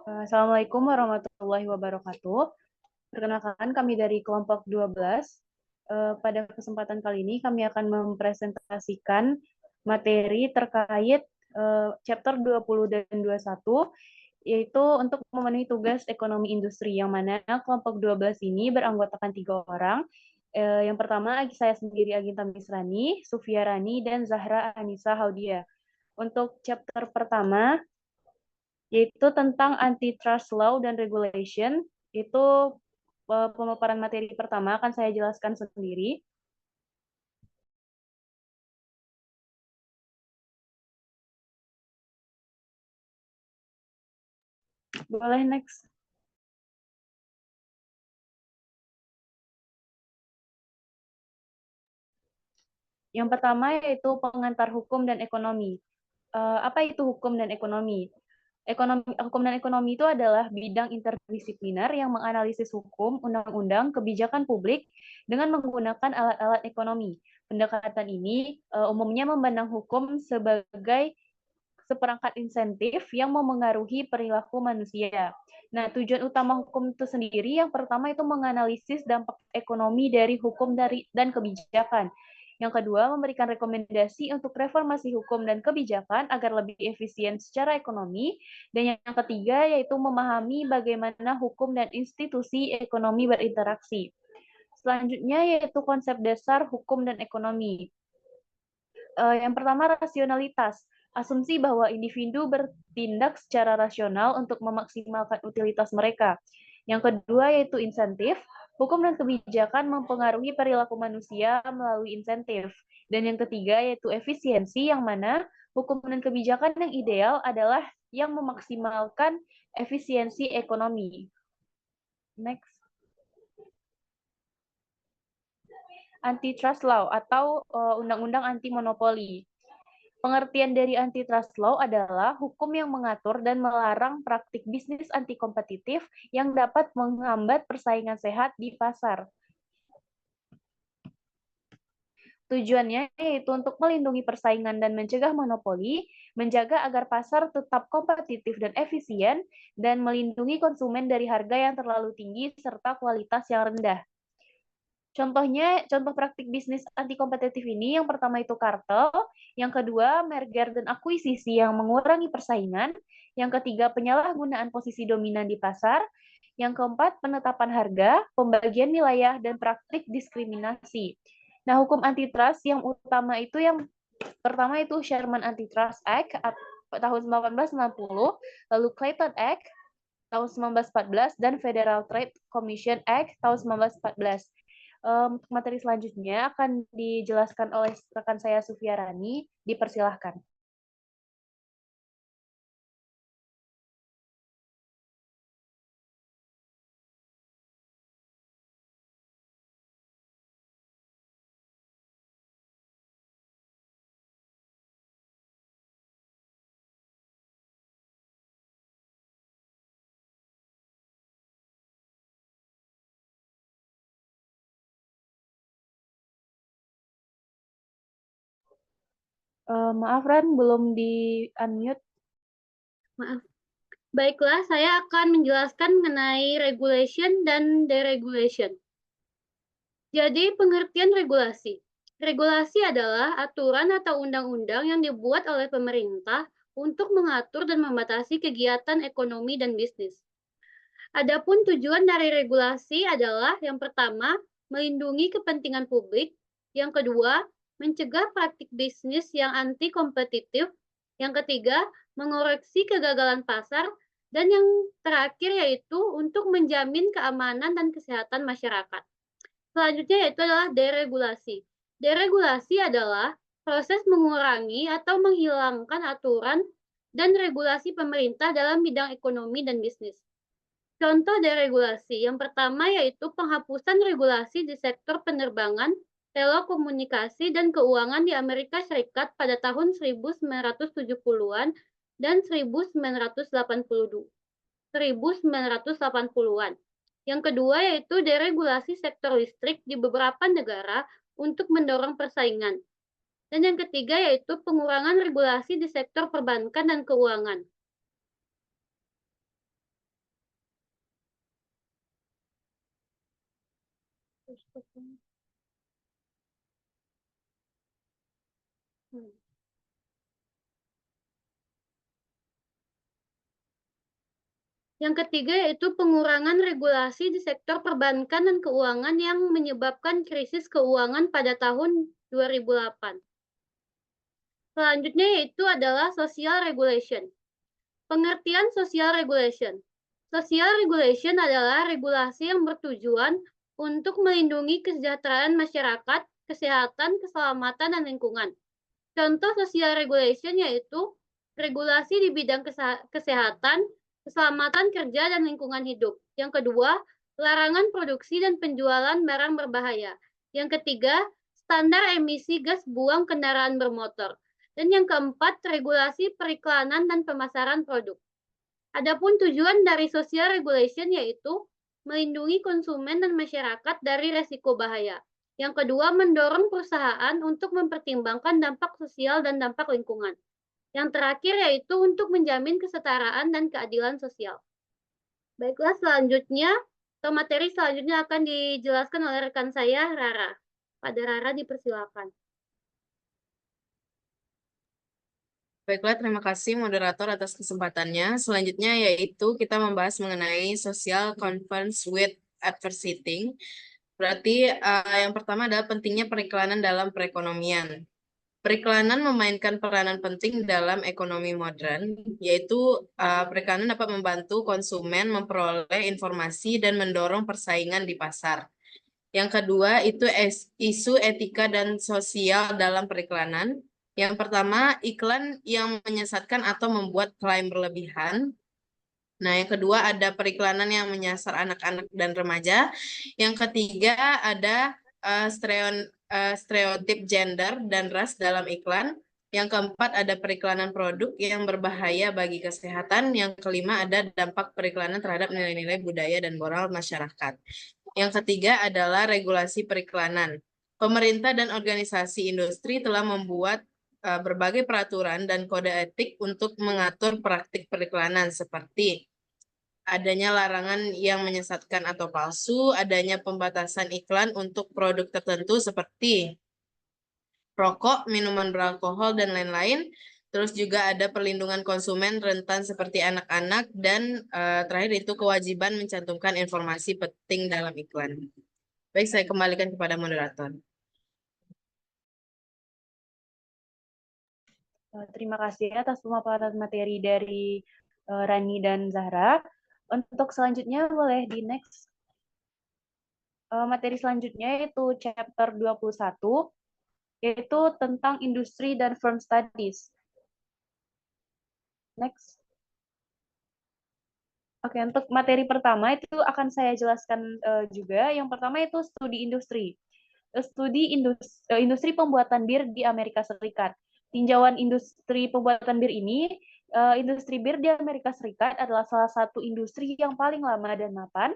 Assalamualaikum warahmatullahi wabarakatuh. Perkenalkan kami dari kelompok 12. Pada kesempatan kali ini kami akan mempresentasikan materi terkait chapter 20 dan 21, yaitu untuk memenuhi tugas ekonomi industri, yang mana kelompok 12 ini beranggotakan 3 orang. Yang pertama, saya sendiri Aginta Misrani, Sufia Rani, dan Zahra Anissa Haudia. Untuk chapter pertama, yaitu tentang antitrust law dan regulation. Itu pemaparan materi pertama akan saya jelaskan sendiri. Boleh next. Yang pertama yaitu pengantar hukum dan ekonomi. Apa itu hukum dan ekonomi? Hukum dan ekonomi itu adalah bidang interdisipliner yang menganalisis hukum, undang-undang, kebijakan publik dengan menggunakan alat-alat ekonomi. Pendekatan ini umumnya memandang hukum sebagai seperangkat insentif yang memengaruhi perilaku manusia. Nah, tujuan utama hukum itu sendiri yang pertama itu menganalisis dampak ekonomi dari hukum dan kebijakan. Yang kedua, memberikan rekomendasi untuk reformasi hukum dan kebijakan agar lebih efisien secara ekonomi. Dan yang ketiga, yaitu memahami bagaimana hukum dan institusi ekonomi berinteraksi. Selanjutnya, yaitu konsep dasar hukum dan ekonomi. Yang pertama, rasionalitas. Asumsi bahwa individu bertindak secara rasional untuk memaksimalkan utilitas mereka. Yang kedua yaitu insentif. Hukum dan kebijakan mempengaruhi perilaku manusia melalui insentif. Dan yang ketiga yaitu efisiensi, yang mana hukum dan kebijakan yang ideal adalah yang memaksimalkan efisiensi ekonomi. Next. Antitrust law atau undang-undang anti monopoli. Pengertian dari antitrust law adalah hukum yang mengatur dan melarang praktik bisnis anti-kompetitif yang dapat menghambat persaingan sehat di pasar. Tujuannya yaitu untuk melindungi persaingan dan mencegah monopoli, menjaga agar pasar tetap kompetitif dan efisien, dan melindungi konsumen dari harga yang terlalu tinggi serta kualitas yang rendah. Contoh praktik bisnis anti kompetitif ini, yang pertama itu kartel, yang kedua merger dan akuisisi yang mengurangi persaingan, yang ketiga penyalahgunaan posisi dominan di pasar, yang keempat penetapan harga, pembagian wilayah, dan praktik diskriminasi. Nah, hukum antitrust yang utama itu yang pertama itu Sherman Antitrust Act tahun 1860, lalu Clayton Act tahun 1914, dan Federal Trade Commission Act tahun 1914. Untuk materi selanjutnya akan dijelaskan oleh rekan saya Sufia Rani. Dipersilahkan. Maaf Ran, belum di-unmute. Maaf. Baiklah, saya akan menjelaskan mengenai regulation dan deregulation. Jadi, pengertian regulasi. Regulasi adalah aturan atau undang-undang yang dibuat oleh pemerintah untuk mengatur dan membatasi kegiatan ekonomi dan bisnis. Adapun tujuan dari regulasi adalah yang pertama, melindungi kepentingan publik, yang kedua, mencegah praktik bisnis yang anti kompetitif, yang ketiga, mengoreksi kegagalan pasar, dan yang terakhir yaitu untuk menjamin keamanan dan kesehatan masyarakat. Selanjutnya yaitu adalah deregulasi. Deregulasi adalah proses mengurangi atau menghilangkan aturan dan regulasi pemerintah dalam bidang ekonomi dan bisnis. Contoh deregulasi yang pertama yaitu penghapusan regulasi di sektor penerbangan, telekomunikasi, dan keuangan di Amerika Serikat pada tahun 1970-an dan 1980-an. Yang kedua yaitu deregulasi sektor listrik di beberapa negara untuk mendorong persaingan. Dan yang ketiga yaitu pengurangan regulasi di sektor perbankan dan keuangan. Yang ketiga yaitu pengurangan regulasi di sektor perbankan dan keuangan yang menyebabkan krisis keuangan pada tahun 2008. Selanjutnya yaitu adalah social regulation. Pengertian social regulation. Social regulation adalah regulasi yang bertujuan untuk melindungi kesejahteraan masyarakat, kesehatan, keselamatan, dan lingkungan. Contoh social regulation yaitu regulasi di bidang kesehatan, keselamatan kerja, dan lingkungan hidup. Yang kedua, larangan produksi dan penjualan barang berbahaya. Yang ketiga, standar emisi gas buang kendaraan bermotor. Dan yang keempat, regulasi periklanan dan pemasaran produk. Adapun tujuan dari social regulation yaitu melindungi konsumen dan masyarakat dari resiko bahaya. Yang kedua, mendorong perusahaan untuk mempertimbangkan dampak sosial dan dampak lingkungan. Yang terakhir yaitu untuk menjamin kesetaraan dan keadilan sosial. Baiklah, selanjutnya, atau materi selanjutnya akan dijelaskan oleh rekan saya, Rara. Pada Rara, dipersilakan. Baiklah, terima kasih moderator atas kesempatannya. Selanjutnya yaitu kita membahas mengenai social conference with advertising. Berarti yang pertama adalah pentingnya periklanan dalam perekonomian. Periklanan memainkan peranan penting dalam ekonomi modern, yaitu periklanan dapat membantu konsumen memperoleh informasi dan mendorong persaingan di pasar. Yang kedua itu isu etika dan sosial dalam periklanan. Yang pertama, iklan yang menyesatkan atau membuat klaim berlebihan. Nah, yang kedua ada periklanan yang menyasar anak-anak dan remaja. Yang ketiga ada stereotip gender dan ras dalam iklan. Yang keempat ada periklanan produk yang berbahaya bagi kesehatan. Yang kelima ada dampak periklanan terhadap nilai-nilai budaya dan moral masyarakat. Yang ketiga adalah regulasi periklanan. Pemerintah dan organisasi industri telah membuat berbagai peraturan dan kode etik untuk mengatur praktik periklanan seperti adanya larangan yang menyesatkan atau palsu, adanya pembatasan iklan untuk produk tertentu seperti rokok, minuman beralkohol, dan lain-lain. Terus juga ada perlindungan konsumen rentan seperti anak-anak, dan terakhir itu kewajiban mencantumkan informasi penting dalam iklan. Baik, saya kembalikan kepada moderator. Terima kasih atas pemaparan materi dari Rani dan Zahra. Untuk selanjutnya boleh di next. Materi selanjutnya yaitu chapter 21, yaitu tentang industri dan firm studies. Next. Oke, untuk materi pertama itu akan saya jelaskan juga. Yang pertama itu studi industri. Studi industri pembuatan bir di Amerika Serikat. Tinjauan industri pembuatan bir ini, industri bir di Amerika Serikat adalah salah satu industri yang paling lama dan mapan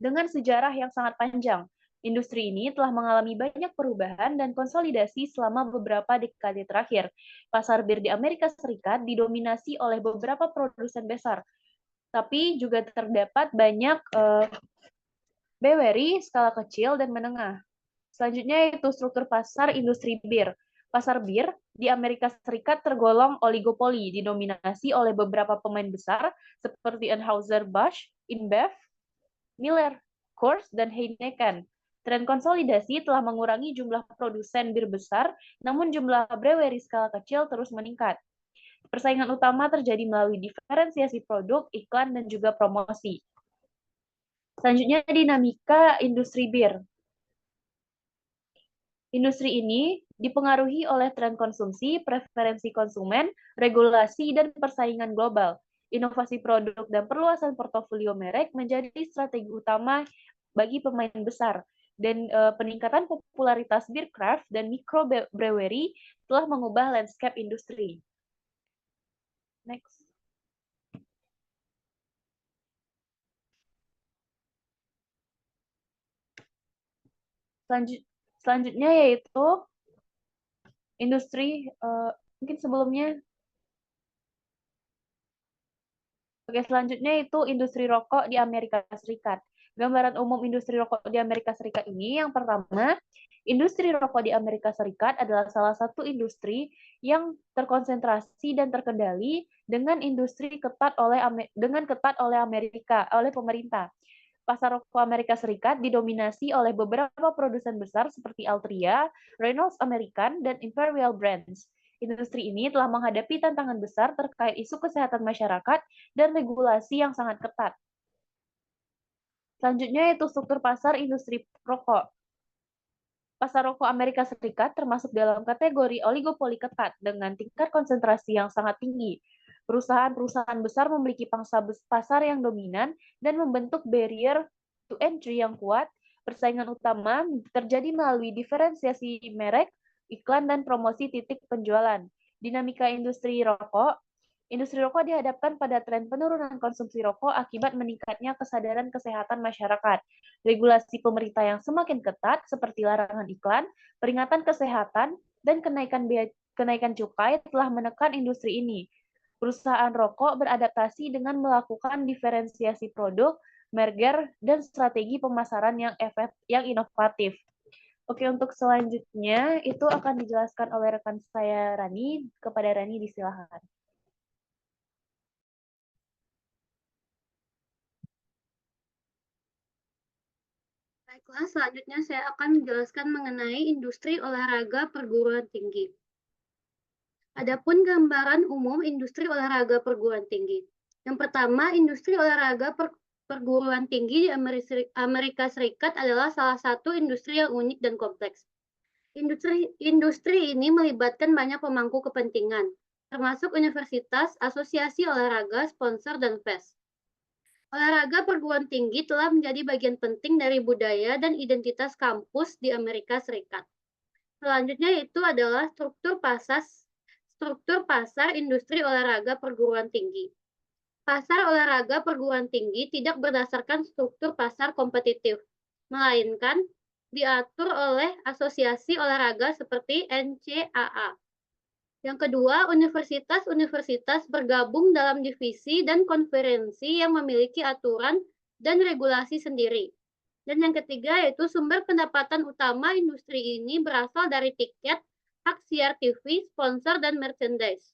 dengan sejarah yang sangat panjang. Industri ini telah mengalami banyak perubahan dan konsolidasi selama beberapa dekade terakhir. Pasar bir di Amerika Serikat didominasi oleh beberapa produsen besar, tapi juga terdapat banyak brewery skala kecil dan menengah. Selanjutnya yaitu struktur pasar industri bir. Pasar bir di Amerika Serikat tergolong oligopoli, didominasi oleh beberapa pemain besar seperti Anheuser-Busch, InBev, Miller, Coors, dan Heineken. Tren konsolidasi telah mengurangi jumlah produsen bir besar, namun jumlah brewery skala kecil terus meningkat. Persaingan utama terjadi melalui diferensiasi produk, iklan, dan juga promosi. Selanjutnya, dinamika industri bir. Industri ini dipengaruhi oleh tren konsumsi, preferensi konsumen, regulasi, dan persaingan global. Inovasi produk dan perluasan portofolio merek menjadi strategi utama bagi pemain besar. Dan peningkatan popularitas beer craft dan micro brewery telah mengubah landscape industri. Next. Selanjutnya yaitu industri, mungkin sebelumnya. Oke, selanjutnya itu industri rokok di Amerika Serikat. Gambaran umum industri rokok di Amerika Serikat ini, yang pertama, industri rokok di Amerika Serikat adalah salah satu industri yang terkonsentrasi dan terkendali dengan ketat oleh pemerintah. Pasar rokok Amerika Serikat didominasi oleh beberapa produsen besar seperti Altria, Reynolds American, dan Imperial Brands. Industri ini telah menghadapi tantangan besar terkait isu kesehatan masyarakat dan regulasi yang sangat ketat. Selanjutnya yaitu struktur pasar industri rokok. Pasar rokok Amerika Serikat termasuk dalam kategori oligopoli ketat dengan tingkat konsentrasi yang sangat tinggi. Perusahaan-perusahaan besar memiliki pangsa pasar yang dominan dan membentuk barrier to entry yang kuat. Persaingan utama terjadi melalui diferensiasi merek, iklan, dan promosi titik penjualan. Dinamika Industri rokok dihadapkan pada tren penurunan konsumsi rokok akibat meningkatnya kesadaran kesehatan masyarakat. Regulasi pemerintah yang semakin ketat seperti larangan iklan, peringatan kesehatan, dan kenaikan cukai telah menekan industri ini. Perusahaan rokok beradaptasi dengan melakukan diferensiasi produk, merger, dan strategi pemasaran yang inovatif. Oke, untuk selanjutnya itu akan dijelaskan oleh rekan saya Rani. Kepada Rani disilakan. Baiklah, selanjutnya saya akan menjelaskan mengenai industri olahraga perguruan tinggi. Adapun gambaran umum industri olahraga perguruan tinggi. Yang pertama, industri olahraga perguruan tinggi di Amerika Serikat adalah salah satu industri yang unik dan kompleks. Industri ini melibatkan banyak pemangku kepentingan, termasuk universitas, asosiasi olahraga, sponsor, dan FES. Olahraga perguruan tinggi telah menjadi bagian penting dari budaya dan identitas kampus di Amerika Serikat. Selanjutnya itu adalah struktur pasar industri olahraga perguruan tinggi. Pasar olahraga perguruan tinggi tidak berdasarkan struktur pasar kompetitif, melainkan diatur oleh asosiasi olahraga seperti NCAA. Yang kedua, universitas-universitas bergabung dalam divisi dan konferensi yang memiliki aturan dan regulasi sendiri. Dan yang ketiga yaitu sumber pendapatan utama industri ini berasal dari tiket, hak siar TV, sponsor, dan merchandise.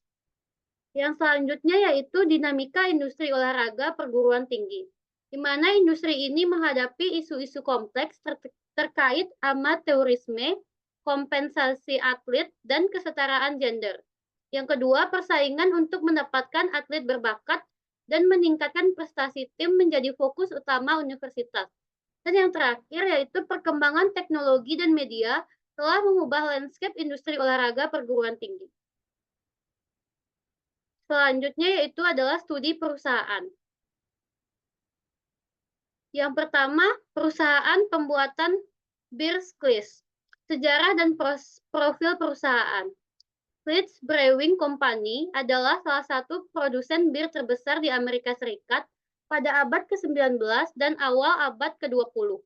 Yang selanjutnya yaitu dinamika industri olahraga perguruan tinggi, di mana industri ini menghadapi isu-isu kompleks terkait amateurisme, kompensasi atlet, dan kesetaraan gender. Yang kedua, persaingan untuk mendapatkan atlet berbakat dan meningkatkan prestasi tim menjadi fokus utama universitas. Dan yang terakhir yaitu perkembangan teknologi dan media telah mengubah landscape industri olahraga perguruan tinggi. Selanjutnya yaitu adalah studi perusahaan. Yang pertama, perusahaan pembuatan bir Schlitz. Sejarah dan profil perusahaan. Schlitz Brewing Company adalah salah satu produsen bir terbesar di Amerika Serikat pada abad ke-19 dan awal abad ke-20.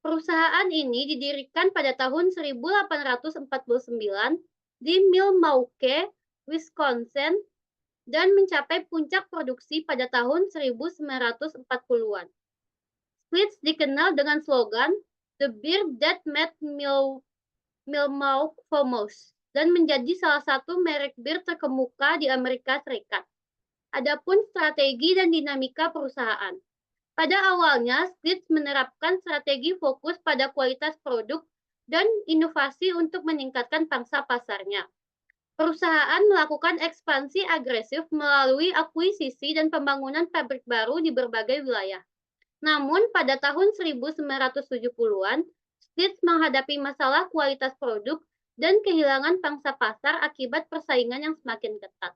Perusahaan ini didirikan pada tahun 1849 di Milwaukee, Wisconsin, dan mencapai puncak produksi pada tahun 1940-an. Schlitz dikenal dengan slogan "The Beer That Made Milwaukee Famous" dan menjadi salah satu merek bir terkemuka di Amerika Serikat. Adapun strategi dan dinamika perusahaan. Pada awalnya, Schlitz menerapkan strategi fokus pada kualitas produk dan inovasi untuk meningkatkan pangsa pasarnya. Perusahaan melakukan ekspansi agresif melalui akuisisi dan pembangunan pabrik baru di berbagai wilayah. Namun, pada tahun 1970-an, Schlitz menghadapi masalah kualitas produk dan kehilangan pangsa pasar akibat persaingan yang semakin ketat.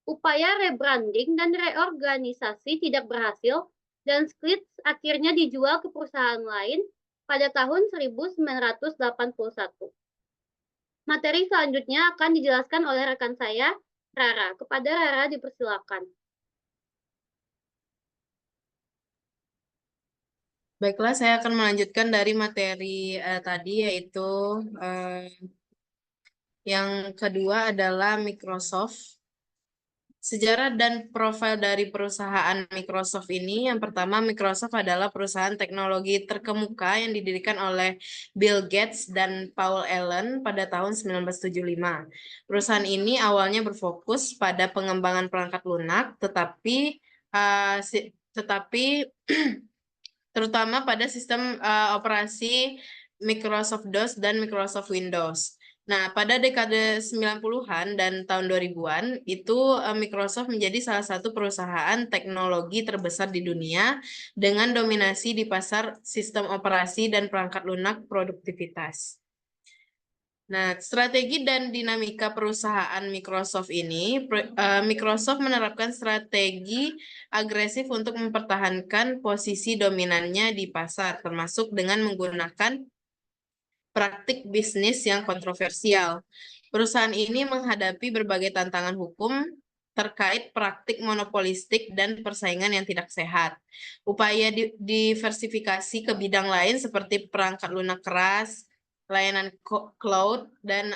Upaya rebranding dan reorganisasi tidak berhasil, dan Schlitz akhirnya dijual ke perusahaan lain pada tahun 1981. Materi selanjutnya akan dijelaskan oleh rekan saya, Rara. Kepada Rara dipersilakan. Baiklah, saya akan melanjutkan dari materi tadi, yaitu yang kedua adalah Microsoft. Sejarah dan profil dari perusahaan Microsoft ini, yang pertama, Microsoft adalah perusahaan teknologi terkemuka yang didirikan oleh Bill Gates dan Paul Allen pada tahun 1975. Perusahaan ini awalnya berfokus pada pengembangan perangkat lunak, tetapi terutama pada sistem operasi Microsoft DOS dan Microsoft Windows. Nah, pada dekade 90-an dan tahun 2000-an, itu Microsoft menjadi salah satu perusahaan teknologi terbesar di dunia dengan dominasi di pasar sistem operasi dan perangkat lunak produktivitas. Nah, strategi dan dinamika perusahaan Microsoft ini, Microsoft menerapkan strategi agresif untuk mempertahankan posisi dominannya di pasar, termasuk dengan menggunakan praktik bisnis yang kontroversial. Perusahaan ini menghadapi berbagai tantangan hukum terkait praktik monopolistik dan persaingan yang tidak sehat. Upaya diversifikasi ke bidang lain seperti perangkat lunak keras, layanan cloud, dan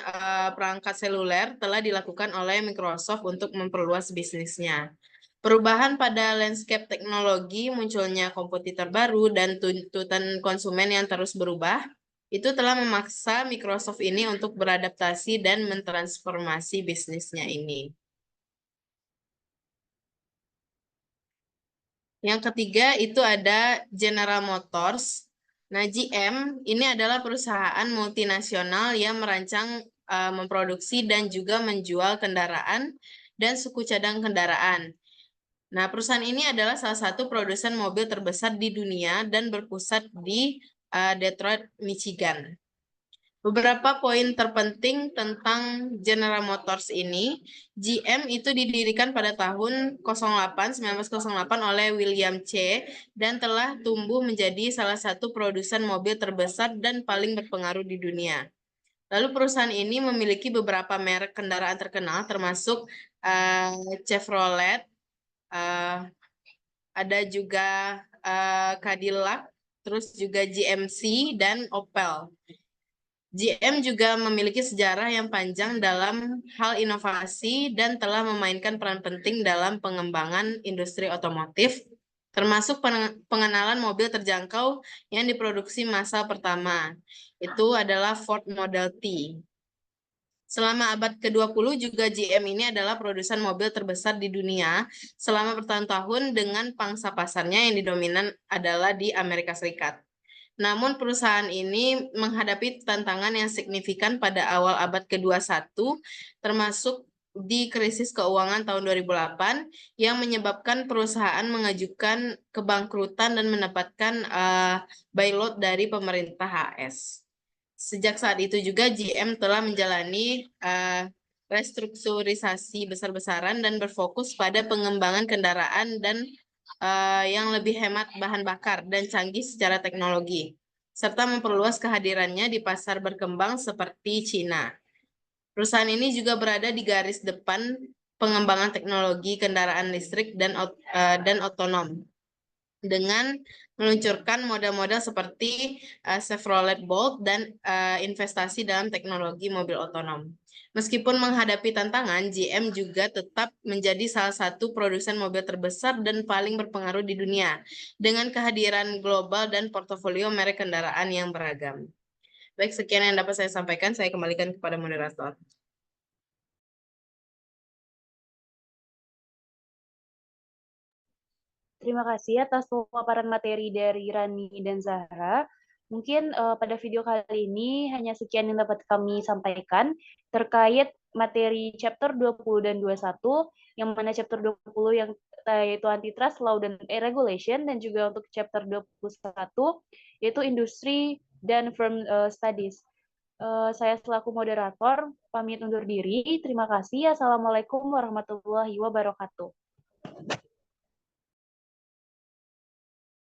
perangkat seluler telah dilakukan oleh Microsoft untuk memperluas bisnisnya. Perubahan pada landscape teknologi, munculnya kompetitor baru, dan tuntutan konsumen yang terus berubah, itu telah memaksa Microsoft ini untuk beradaptasi dan mentransformasi bisnisnya ini. Yang ketiga itu ada General Motors. Nah, GM ini adalah perusahaan multinasional yang merancang, memproduksi dan juga menjual kendaraan dan suku cadang kendaraan. Nah, perusahaan ini adalah salah satu produsen mobil terbesar di dunia dan berpusat di Detroit, Michigan. Beberapa poin terpenting tentang General Motors ini, GM itu didirikan pada tahun 1908 oleh William C. dan telah tumbuh menjadi salah satu produsen mobil terbesar dan paling berpengaruh di dunia. Lalu perusahaan ini memiliki beberapa merek kendaraan terkenal termasuk Chevrolet, ada juga Cadillac, terus juga GMC dan Opel. GM juga memiliki sejarah yang panjang dalam hal inovasi dan telah memainkan peran penting dalam pengembangan industri otomotif, termasuk pengenalan mobil terjangkau yang diproduksi massal pertama. Itu adalah Ford Model T. Selama abad ke-20 juga GM ini adalah produsen mobil terbesar di dunia selama bertahun-tahun dengan pangsa pasarnya yang didominan adalah di Amerika Serikat. Namun perusahaan ini menghadapi tantangan yang signifikan pada awal abad ke-21, termasuk di krisis keuangan tahun 2008 yang menyebabkan perusahaan mengajukan kebangkrutan dan mendapatkan bailout dari pemerintah AS. Sejak saat itu juga GM telah menjalani restrukturisasi besar-besaran dan berfokus pada pengembangan kendaraan dan yang lebih hemat bahan bakar dan canggih secara teknologi, serta memperluas kehadirannya di pasar berkembang seperti Cina. Perusahaan ini juga berada di garis depan pengembangan teknologi kendaraan listrik dan otonom, dengan meluncurkan model-model seperti Chevrolet Bolt dan investasi dalam teknologi mobil otonom. Meskipun menghadapi tantangan, GM juga tetap menjadi salah satu produsen mobil terbesar dan paling berpengaruh di dunia, dengan kehadiran global dan portofolio merek kendaraan yang beragam. Baik, sekian yang dapat saya sampaikan. Saya kembalikan kepada moderator. Terima kasih atas pemaparan materi dari Rani dan Zahra. Mungkin pada video kali ini hanya sekian yang dapat kami sampaikan terkait materi chapter 20 dan 21, yang mana chapter 20 yang yaitu antitrust law dan regulation, dan juga untuk chapter 21 yaitu industri dan firm studies. Saya selaku moderator pamit undur diri. Terima kasih. Assalamualaikum warahmatullahi wabarakatuh.